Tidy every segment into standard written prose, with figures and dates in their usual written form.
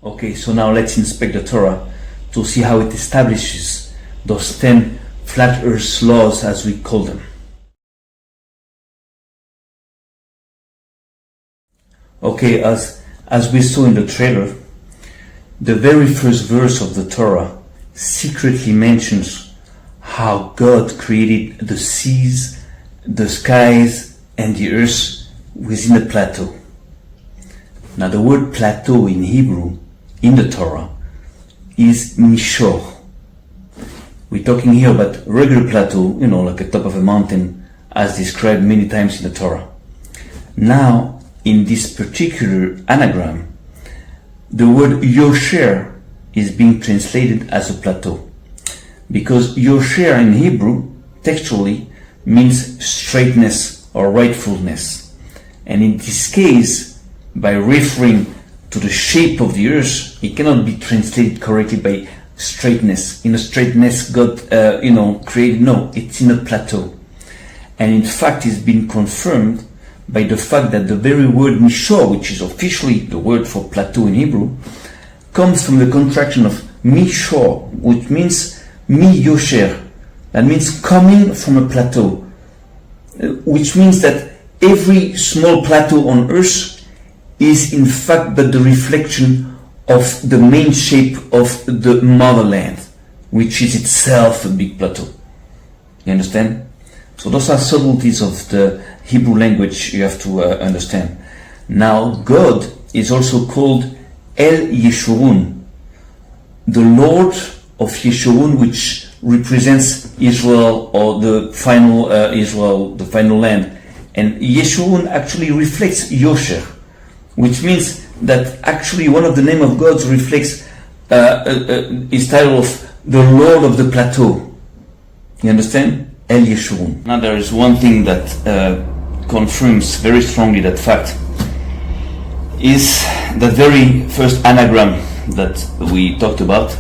Okay, so now let's inspect the Torah to see how it establishes those 10 flat earth laws, as we call them. Okay, as we saw in the trailer, the very first verse of the Torah secretly mentions how God created the seas, the skies, and the earth within a plateau. Now the word plateau in Hebrew, in the Torah, is mishor. We're talking here about regular plateau, like a top of a mountain, as described many times in the Torah. Now, in this particular anagram, the word yosher is being translated as a plateau, because yosher in Hebrew textually means straightness or rightfulness, and in this case, by referring to the shape of the earth, it cannot be translated correctly by straightness. In a straightness God created. No, it's in a plateau, and in fact it's been confirmed by the fact that the very word mishor, which is officially the word for plateau in Hebrew, comes from the contraction of mishor, which means mi yosher. That means coming from a plateau, which means that every small plateau on earth is in fact but the reflection of the main shape of the motherland, which is itself a big plateau. You understand? So those are subtleties of the Hebrew language you have to understand. Now, God is also called El Yeshurun, the Lord of Yeshurun, which represents Israel, or the final Israel, the final land. And Yeshurun actually reflects Yosher, which means that actually one of the name of gods reflects his title of the Lord of the Plateau. You understand? El Yeshurun. Now there is one thing that confirms very strongly that fact, is that very first anagram that we talked about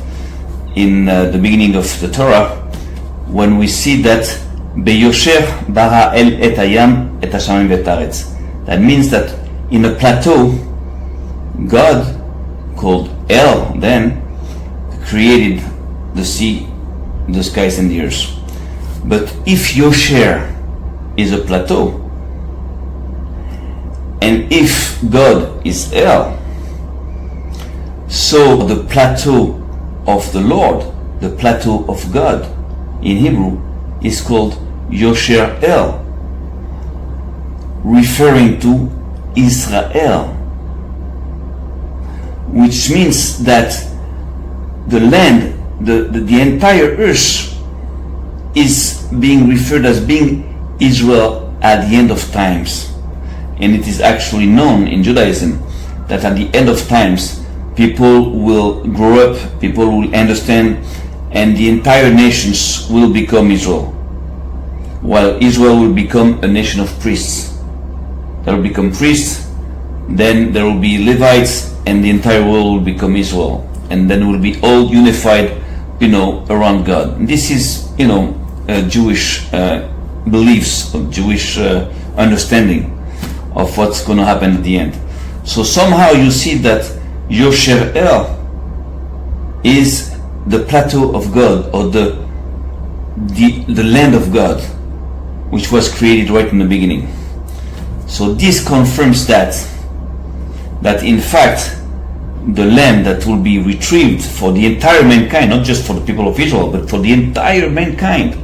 in the beginning of the Torah, when we see that Beyosher bara el et hayam et hashamayim ve'et haaretz. That means that in a plateau, God, called El then, created the sea, the skies and the earth. But if Yosher is a plateau, and if God is El, so the plateau of the Lord, the plateau of God in Hebrew, is called Yosher El, referring to Israel, which means that the land, the entire earth, is being referred as being Israel at the end of times. And it is actually known in Judaism that at the end of times, people will grow up, people will understand, and the entire nations will become Israel, while Israel will become a nation of priests. There will become priests, then there will be Levites, and the entire world will become Israel, and then we'll be all unified, around God. This is, Jewish beliefs, of Jewish understanding of what's going to happen at the end. So somehow you see that Yosher El is the plateau of God, or the land of God, which was created right in the beginning. So this confirms that in fact the land that will be retrieved for the entire mankind, not just for the people of Israel, but for the entire mankind,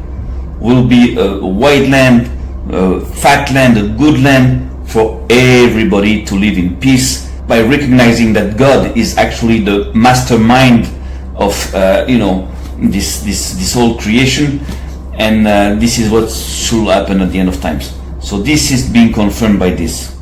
will be a wide land, a fat land, a good land for everybody to live in peace, by recognizing that God is actually the mastermind of this whole creation, and this is what should happen at the end of times. So this is being confirmed by this.